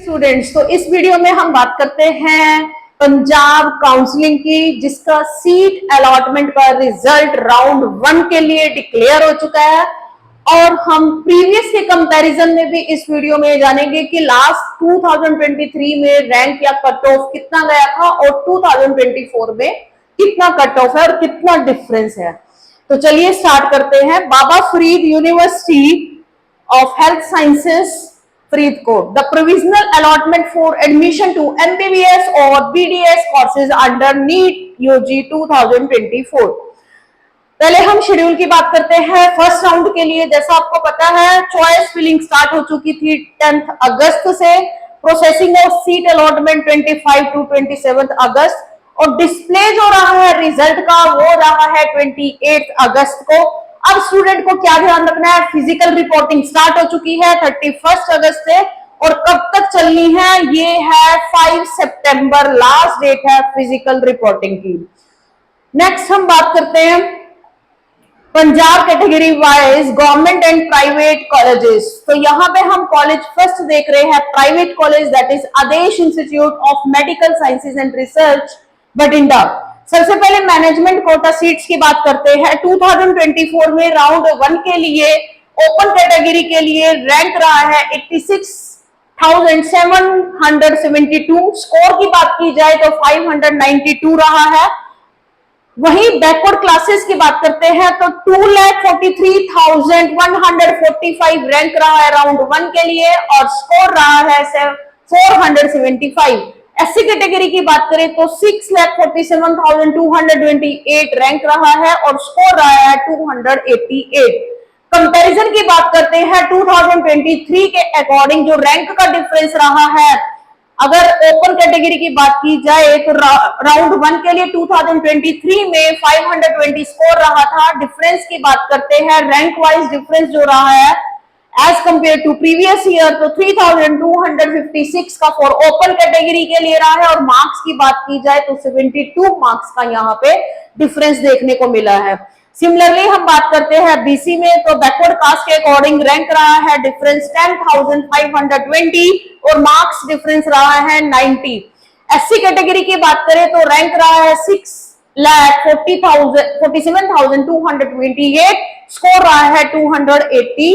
Students, तो इस video में हम बात करते हैं पंजाब काउंसलिंग की, जिसका सीट अलॉटमेंट का रिजल्ट राउंड 1 के लिए डिक्लेयर हो चुका है। और हम प्रीवियस के कंपैरिजन में भी इस वीडियो में जानेंगे कि लास्ट 2023 में रैंक या कट ऑफ कितना गया था और 2024 में कितना कट ऑफ है और कितना डिफरेंस है। तो चलिए स्टार्ट करते हैं। Baba Farid university of Health Sciences, Faridkot. The provisional allotment for admission to MBBS or BDS courses under NEET UG 2024. पहले हम शेड्यूल की बात करते हैं। फर्स्ट राउंड के लिए जैसा आपको पता है चॉइस फिलिंग स्टार्ट हो चुकी थी 10 अगस्त से। Processing of seat allotment 25 to 27 अगस्त और डिस्प्ले जो रहा है रिजल्ट का वो रहा है 28 अगस्त को। अब स्टूडेंट को क्या ध्यान रखना है, फिजिकल रिपोर्टिंग स्टार्ट हो चुकी है 31 अगस्त से और कब तक चलनी है, ये है 5 सितंबर लास्ट डेट है फिजिकल रिपोर्टिंग की। नेक्स्ट हम बात करते हैं Punjab category wise government and private colleges. तो यहाँ पे हम कॉलेज फर्स्ट देख रहे हैं private college, that is Adesh institute of medical sciences and research Bathinda. सबसे पहले मैनेजमेंट कोटा सीट्स की बात करते हैं। 2024 में राउंड 1 के लिए ओपन कैटेगरी के लिए रैंक रहा है 86,772। स्कोर की बात की जाए तो 592 रहा है। वहीं बैकवर्ड क्लासेस की बात करते हैं तो 2,43,145 रैंक रहा है राउंड 1 के लिए और स्कोर रहा है 475। एससी कैटेगरी की बात करें तो 6,47,228 रैंक रहा है और स्कोर रहा है 288। कंपैरिजन की बात करते हैं 2023 के अकॉर्डिंग जो रैंक का डिफरेंस रहा है, अगर ओपन कैटेगरी की बात की जाए तो राउंड 1 के लिए 2023 में 520 स्कोर रहा था। डिफरेंस की बात करते हैं रैंक वाइज डिफरेंस जो रहा है as compare to previous year तो 3,256 का फॉर ओपन कैटेगरी के लिए रहा है और मार्क्स की बात की जाए तो 72 मार्क्स का यहाँ पे डिफरेंस देखने को मिला है। सिमिलरली हम बात करते हैं बीसी में तो बैकवर्ड कास्ट के अकॉर्डिंग रैंक रहा है डिफरेंस 10,520 और मार्क्स डिफरेंस रहा है 90। एससी कैटेगरी की बात करें तो रैंक रहा है 6,47,228, स्कोर रहा है 288।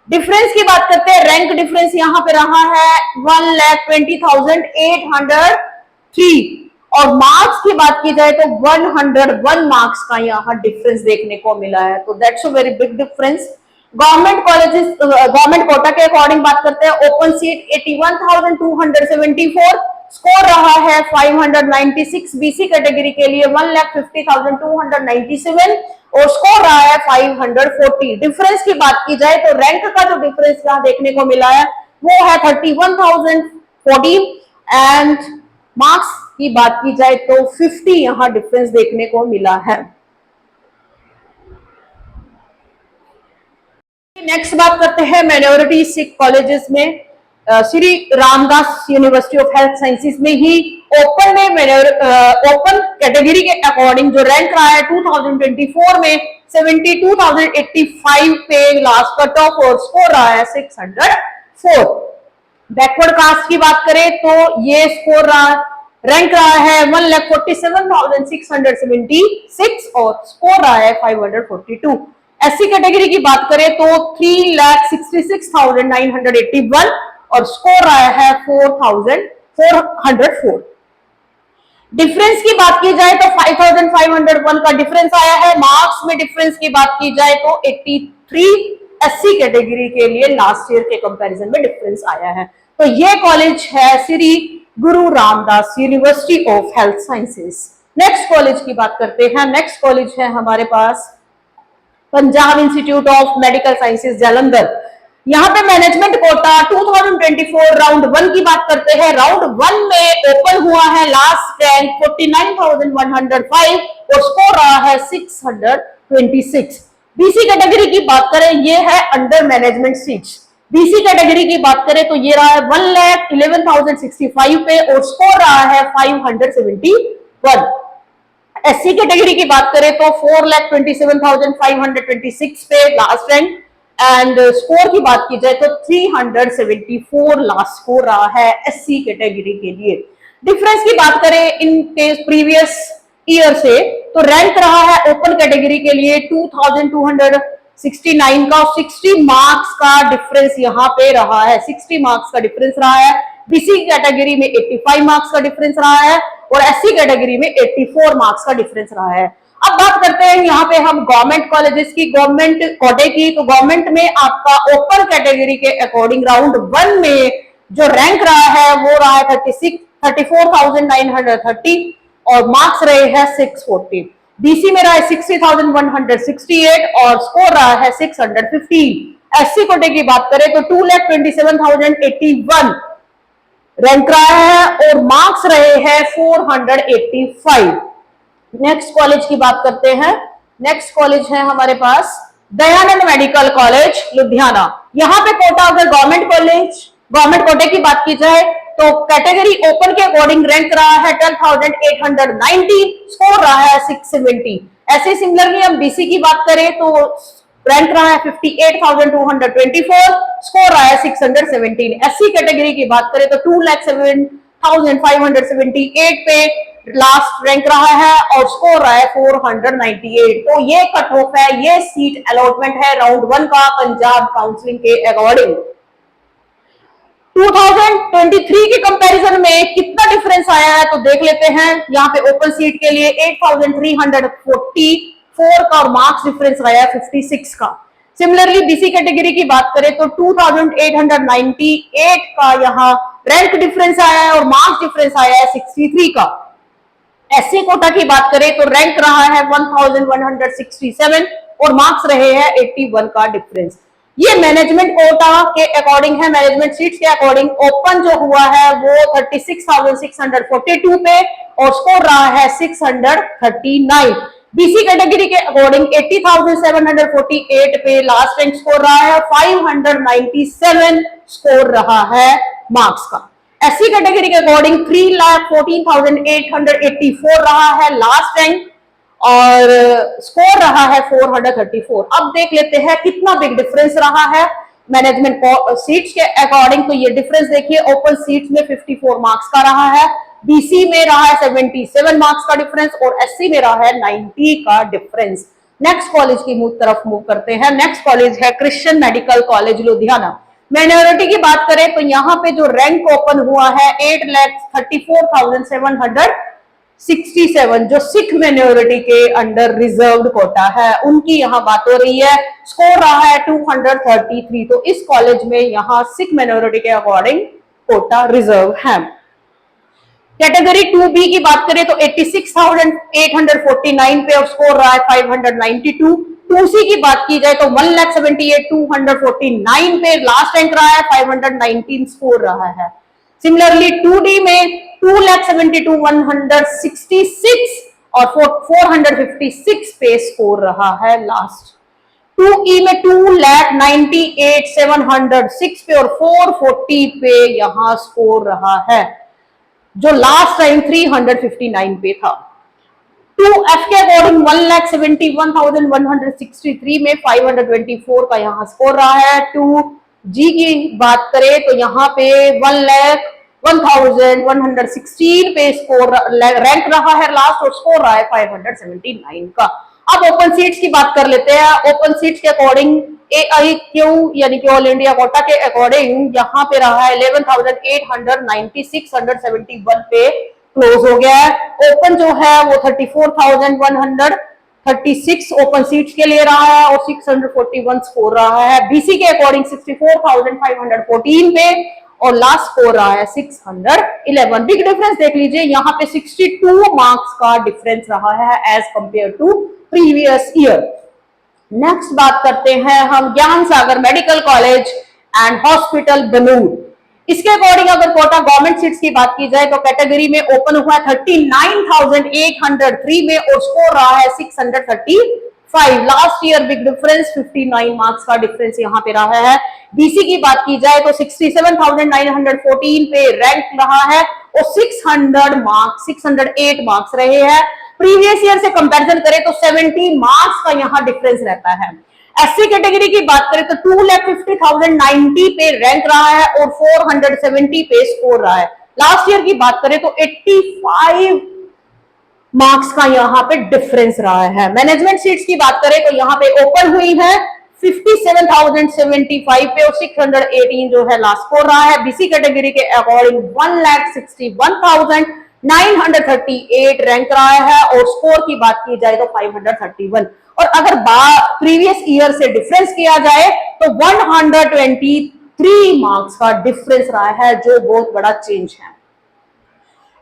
डिफरेंस की बात करते हैं, रैंक डिफरेंस यहाँ पे रहा है 1,20,803 और मार्क्स की बात की जाए तो 101 मार्क्स का यहाँ डिफरेंस देखने को मिला है। तो that's a very big difference. Government colleges government quota के अकॉर्डिंग बात करते हैं, ओपन सीट 81,274, स्कोर रहा है 596। बीसी कैटेगरी के लिए 1,50,297 और स्कोर रहा है 540। डिफरेंस की बात की जाए तो रैंक का जो डिफरेंस यहाँ देखने को मिला है वो है 31,040 एंड मार्क्स की बात की जाए तो 50 यहाँ डिफरेंस देखने को मिला है। नेक्स्ट बात करते हैं माइनॉरिटी सिख कॉलेजेस में। Shri Ramdas university of health sciences में ही ओपन में ओपन कैटेगरी के अकॉर्डिंग जो रैंक रहा है 2024 में 72,085 पे लास्ट कट ऑफ और स्कोर रहा है 604। बैकवर्ड कास्ट की बात करें तो ये स्कोर रैंक रहा है 1,47,676 और स्कोर रहा है 542। एससी कैटेगरी की बात करें तो 3,66,981 और स्कोर आया है 4,404। डिफरेंस की बात की जाए तो 5,501 का डिफरेंस आया है। मार्क्स में डिफरेंस की बात की जाए तो 83 एससी कैटेगरी के लिए लास्ट ईयर के कंपैरिजन में डिफरेंस आया है। तो ये कॉलेज है Shri Guru Ramdas university of health sciences. Next college की बात करते हैं। नेक्स्ट कॉलेज है हमारे पास Punjab institute of medical sciences Jalandhar. यहाँ पे मैनेजमेंट कोटा 2024 राउंड 1 की बात करते हैं। राउंड 1 में ओपन हुआ है लास्ट रैंक 49,105 और स्कोर रहा है 626। बीसी कैटेगरी की बात करें ये है under management seats. BC category की बात करें तो ये रहा है 1,11,065 पे और स्कोर रहा है 571। एससी कैटेगरी की बात करें तो 4,27,526 पे लास्ट रैंक एंड स्कोर की बात की जाए तो 374 लास्ट स्कोर रहा है एससी कैटेगरी के लिए। डिफरेंस की बात करें इन केस प्रीवियस ईयर से, तो रैंक रहा है ओपन कैटेगरी के लिए 2269 का, 60 मार्क्स का डिफरेंस यहाँ पे रहा है, 60 मार्क्स का डिफरेंस रहा है। बीसी कैटेगरी में 85 मार्क्स का डिफरेंस रहा है और एससी कैटेगरी में 84 मार्क्स का डिफरेंस रहा है। अब बात करते हैं यहाँ पे हम गवर्नमेंट कॉलेजेस की, गवर्नमेंट कोटे की। तो गवर्नमेंट में आपका ओपन कैटेगरी के अकॉर्डिंग राउंड 1 में जो रैंक रहा है वो रहा है 34,930 और मार्क्स रहे हैं 640। बीसी में रहा है 60,168 और स्कोर रहा है 615। एससी कोटे की बात करें तो 2,27,081 रैंक रहा है और मार्क्स रहे हैं 485। नेक्स्ट कॉलेज की बात करते हैं। नेक्स्ट कॉलेज है हमारे पास दयानंद मेडिकल कॉलेज लुधियाना। यहाँ पे कोटा, अगर गवर्नमेंट कोटे की बात की जाए तो कैटेगरी ओपन के अकॉर्डिंग रैंक रहा है 12,890, स्कोर रहा है 670। ऐसे सिमिलरली हम बीसी की बात करें तो रैंक रहा है 58,224, स्कोर रहा है 617। एससी कैटेगरी की बात करें तो 2,07,578 पे लास्ट रैंक रहा है और स्कोर रहा है 498। तो ये कट ऑफ है, ये सीट अलॉटमेंट है राउंड 1 का पंजाब काउंसलिंग के अकॉर्डिंग। 2023 के कंपैरिजन में कितना डिफरेंस आया है तो देख लेते हैं। यहाँ पे ओपन सीट के लिए 8,344 का और मार्क्स डिफरेंस आया है 56 का। सिमिलरली बीसी कैटेगरी की बात करें तो 2,898 का यहाँ रैंक डिफरेंस आया है और मार्क्स डिफरेंस आया है 63 का। एससी कोटा की बात करें तो रैंक रहा है 1167 और मार्क्स रहे हैं 81 का डिफरेंस। ये मैनेजमेंट कोटा के अकॉर्डिंग है, मैनेजमेंट सीट्स के अकॉर्डिंग ओपन जो हुआ है वो 36,642 पे और स्कोर रहा है 639। बीसी कैटेगरी के अकॉर्डिंग 80,748 पे लास्ट रैंक स्कोर रहा है, 597 स्कोर रहा है मार्क्स का। एससी कैटेगरी के अकॉर्डिंग 3,14,884 रहा है लास्ट रैंक और स्कोर रहा है 434। अब देख लेते हैं कितना बिग डिफरेंस रहा है मैनेजमेंट सीट्स के अकॉर्डिंग। तो ये डिफरेंस देखिए, ओपन सीट्स में 54 मार्क्स का रहा है, बीसी में रहा है 77 मार्क्स का डिफरेंस और एससी में रहा है 90 का डिफरेंस। नेक्स्ट कॉलेज की तरफ मूव करते हैं। नेक्स्ट कॉलेज है Christian medical college Ludhiana. Minority की बात करें तो यहाँ पे जो रैंक ओपन हुआ है 8,34,767 जो सिख माइनॉरिटी के अंडर रिजर्व्ड कोटा है उनकी यहाँ बात हो रही है। स्कोर रहा है 233। तो इस कॉलेज में यहाँ सिख माइनॉरिटी के अकॉर्डिंग कोटा रिजर्व है। कैटेगरी 2B की बात करें तो 86,849 पे और स्कोर रहा है 592। 2C की बात की जाए तो 1,78,249 पे लास्ट रैंक रहा है, 519 स्कोर रहा है। सिमिलरली 2D में 2,72,166 और 456 पे स्कोर रहा है लास्ट। 2E में 2,98,706 पे और 440 पे यहाँ स्कोर रहा है जो लास्ट टाइम 359 पे था। 2F के अकॉर्डिंग 1,71,163 में 524 का यहाँ स्कोर रहा है। 2G की बात करें तो यहाँ पे 1,01,116 पे स्कोर रैंक रहा है लास्ट और स्कोर रहा है 579 का। अब ओपन सीट्स की बात कर लेते हैं। ओपन सीट्स के अकॉर्डिंग AIQ यानी कि ऑल इंडिया कोटा के अकॉर्डिंग यहाँ पे रहा है 11,896 पे क्लोज हो गया है। ओपन जो है वो 34,136 ओपन सीट्स के लिए रहा है और 641 स्कोर रहा है। बीसी के अकॉर्डिंग 64,514 पे और लास्ट स्कोर रहा है 611। बिग डिफरेंस देख लीजिए, यहाँ पे 62 मार्क्स का डिफरेंस रहा है as compare to previous year. Next बात करते हैं हम Gyan Sagar medical college and hospital Banur. इसके अकॉर्डिंग अगर कोटा गवर्नमेंट सीट्स की बात की जाए तो कैटेगरी में ओपन हुआ है 39,803 में और स्कोर रहा है 635। Last year big difference 59 marks का डिफरेंस यहाँ पे रहा है। बीसी की बात की जाए तो 67,914 पे रैंक रहा है और 608 मार्क्स रहे हैं। प्रीवियस ईयर से कंपैरिजन करें तो 70 मार्क्स का यहाँ डिफरेंस रहता है। एससी कैटेगरी की बात करें तो 2,50,090 पे रैंक रहा है और 470 पे स्कोर रहा है। लास्ट ईयर की बात करें तो 85 मार्क्स का यहाँ पे डिफरेंस रहा है। मैनेजमेंट सीट्स की बात करें तो यहाँ पे ओपन हुई है 57,075 पे और 618 जो है लास्ट स्कोर रहा है। बीसी कैटेगरी के अकॉर्डिंग 1,61,938 रैंक रहा है और स्कोर की बात की जाए तो 531। और अगर प्रीवियस ईयर से डिफरेंस किया जाए तो 123 मार्क्स का डिफरेंस रहा है, जो बहुत बड़ा चेंज है।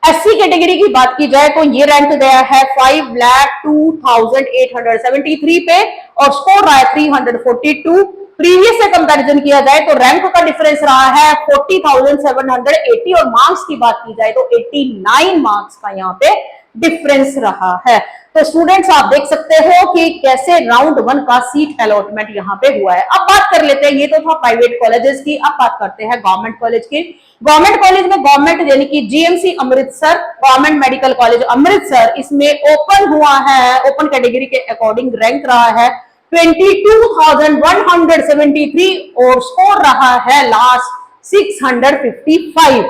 एससी कैटेगरी की बात की जाए तो ये रैंक गया है 5,02,873 पे और स्कोर रहा है 342। प्रीवियस से कंपैरिजन किया जाए तो रैंक का डिफरेंस रहा है 40,780 और मार्क्स की बात की जाए तो 89 मार्क्स का यहाँ पे डिफरेंस रहा है। तो स्टूडेंट्स आप देख सकते हो कि कैसे राउंड 1 का सीट अलॉटमेंट यहाँ पे हुआ है। अब बात कर लेते हैं, ये तो था प्राइवेट कॉलेजेस की, अब बात करते हैं गवर्नमेंट कॉलेज की। गवर्नमेंट कॉलेज में गवर्नमेंट यानी कि GMC Amritsar, government medical college Amritsar, इसमें ओपन हुआ है, ओपन कैटेगरी के अकॉर्डिंग रैंक रहा है 22,173 और स्कोर रहा है लास्ट 655।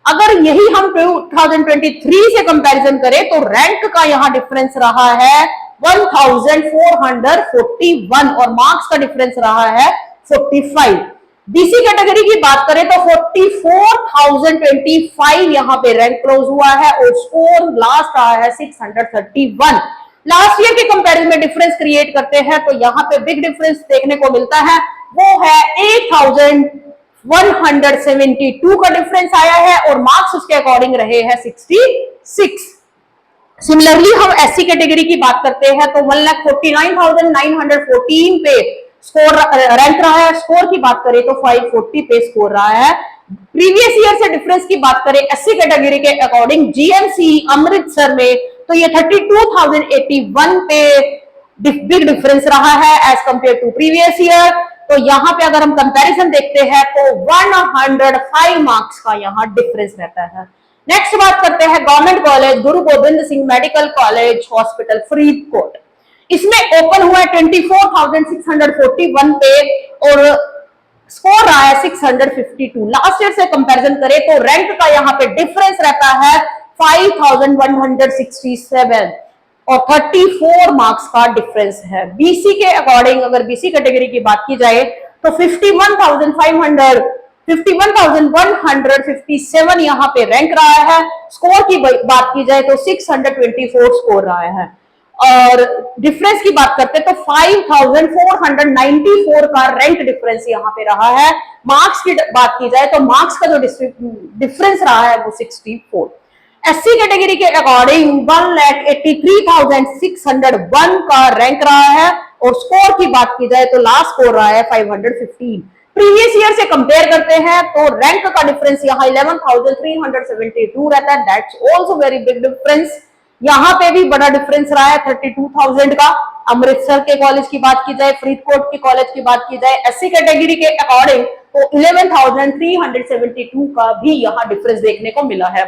अगर यही हम 2023 से कंपैरिजन करें तो रैंक का यहां डिफरेंस रहा है 1441 और मार्क्स का डिफरेंस रहा है 45। बीसी कैटेगरी की बात करें तो 44,025 यहां पे रैंक क्लोज हुआ है और स्कोर लास्ट रहा है 631। लास्ट ईयर के कंपैरिजन में डिफरेंस क्रिएट करते हैं तो यहां पे बिग डिफरेंस देखने को मिलता है, वो है 8,172 का डिफरेंस आया है और मार्क्स उसके अकॉर्डिंग रहे हैं 66। सिमिलरली हम एससी कैटेगरी की बात करते हैं तो 1,49,914 पे स्कोर रैंक रहा है। स्कोर की बात करें तो 540 पे स्कोर रहा है। प्रीवियस ईयर से डिफरेंस की बात करें एससी कैटेगरी के अकॉर्डिंग जीएमसी अमृतसर में तो ये 32,081 पे बिग डिफरेंस रहा है as compare to previous year. तो यहाँ पे अगर हम कंपैरिजन देखते हैं तो 105 मार्क्स का यहाँ डिफरेंस रहता है। नेक्स्ट बात करते हैं गवर्नमेंट कॉलेज गुरु Govind Singh medical college hospital Faridkot. इसमें ओपन हुआ है 24,641 पे और स्कोर रहा है 652। लास्ट ईयर से कंपैरिजन करें तो रैंक का यहाँ पे डिफरेंस रहता है 5,167 और 34 मार्क्स का डिफरेंस है। बीसी के अकॉर्डिंग अगर बीसी कैटेगरी की बात की जाए तो 51,157 यहाँ पे रैंक रहा है। स्कोर की बात की जाए तो 624 स्कोर रहा है और डिफरेंस की बात करते हैं तो 5,494 का रैंक डिफरेंस यहाँ पे रहा है। मार्क्स की बात की जाए तो मार्क्स का जो डिफरेंस रहा है वो 64। एससी कैटेगरी के अकॉर्डिंग 1,83,601 का रैंक रहा है और स्कोर की बात की जाए तो लास्ट स्कोर रहा है 515। प्रीवियस ईयर से कंपेयर करते हैं तो रैंक का डिफरेंस यहाँ 11,372 रहता है। That's also very big difference. यहाँ पे भी बड़ा डिफरेंस रहा है 32,000 का। अमृतसर के कॉलेज की बात की जाए, फरीदकोट के कॉलेज की बात की जाए एससी कैटेगरी के अकॉर्डिंग तो 11,372 का भी यहाँ डिफरेंस देखने को मिला है।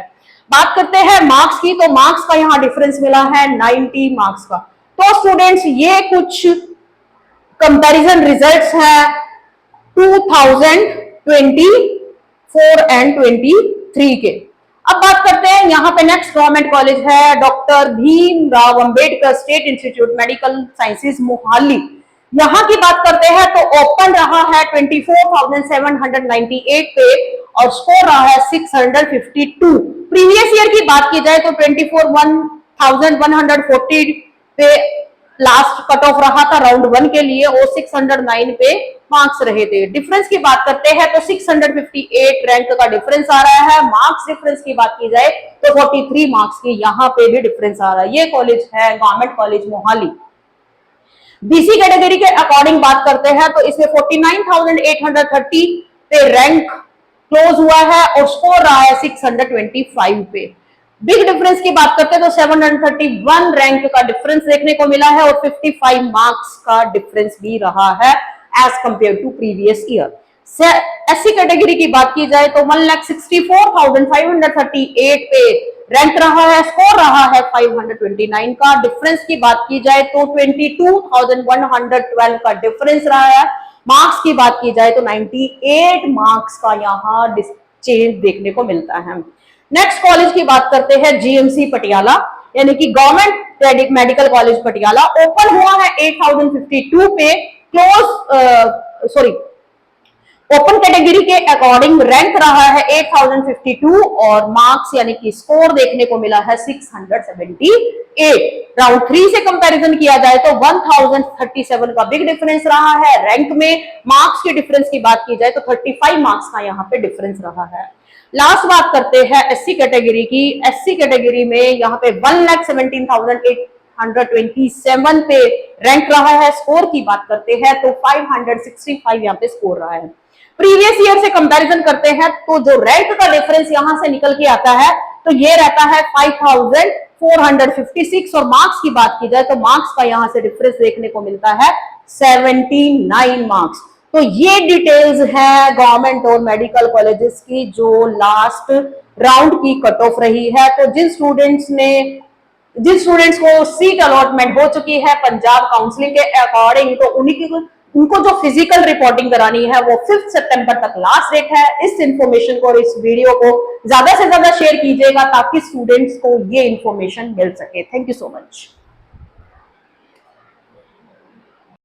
बात करते हैं मार्क्स की तो मार्क्स का यहाँ डिफरेंस मिला है 90 मार्क्स का। तो स्टूडेंट्स ये कुछ कंपैरिजन रिजल्ट्स हैं 2024 एंड 23 के। अब बात करते हैं यहाँ पे नेक्स्ट गवर्नमेंट कॉलेज है doctor Bhimrao Ambedkar state institute medical sciences Mohali. यहाँ की बात करते हैं तो ओपन रहा है 24,798 पे और स्कोर रहा है 652। प्रीवियस ईयर की बात की जाए तो 24,140 पे लास्ट कट ऑफ रहा था राउंड 1 के लिए और 609 पे मार्क्स रहे थे। डिफरेंस की बात करते हैं तो 658 रैंक का डिफरेंस आ रहा है। मार्क्स डिफरेंस की बात की जाए तो 43 मार्क्स की यहाँ पे भी डिफरेंस आ रहा है। ये कॉलेज है government college Mohali. BC category के अकॉर्डिंग बात करते हैं तो इसमें 49,830 पे रैंक क्लोज हुआ है और स्कोर रहा है 625 पे। बिग डिफरेंस की बात करते हैं तो 731 रैंक का डिफरेंस देखने को मिला है और 55 मार्क्स का डिफरेंस भी रहा है as compare to previous year. SC category की बात की जाए तो 1,64,538 पे रैंक रहा है, स्कोर रहा है 529 का। डिफरेंस की बात की जाए तो 22,112 का डिफरेंस रहा है। मार्क्स की बात की जाए तो 98 मार्क्स का यहाँ चेंज देखने को मिलता है। नेक्स्ट कॉलेज की बात करते हैं, जीएमसी पटियाला, यानी कि government medical college Patiala. Open हुआ है 8052 पे, ओपन कैटेगरी के अकॉर्डिंग रैंक रहा है 8052 और मार्क्स यानी कि स्कोर देखने को मिला है 678। राउंड 3 से कंपैरिजन किया जाए तो 1037 का बिग डिफरेंस रहा है। रैंक में मार्क्स के डिफरेंस की बात की जाए तो 35 मार्क्स का यहाँ पे डिफरेंस रहा है। लास्ट बात करते हैं एससी कैटेगरी की। एससी कैटेगरी में यहाँ पे 1,17,827 पे रैंक रहा है। स्कोर की बात करते हैं तो 565 यहाँ पे स्कोर रहा है। प्रीवियस ईयर से कंपैरिजन करते हैं तो जो रैंक का डिफरेंस यहां से निकल के आता है तो ये रहता है 5,456 और मार्क्स की बात की जाए तो मार्क्स का यहां से डिफरेंस देखने को मिलता है 79 मार्क्स। तो ये डिटेल्स है गवर्नमेंट और मेडिकल कॉलेजेस की जो लास्ट राउंड की कट ऑफ रही है। तो जिन स्टूडेंट्स को सीट अलॉटमेंट हो चुकी है पंजाब काउंसलिंग के अकॉर्डिंग, तो उनको जो फिजिकल रिपोर्टिंग करानी है वो 5 सितंबर तक लास्ट डेट है। इस इंफॉर्मेशन को और इस वीडियो को ज्यादा से ज्यादा शेयर कीजिएगा ताकि स्टूडेंट्स को ये इंफॉर्मेशन मिल सके। Thank you so much.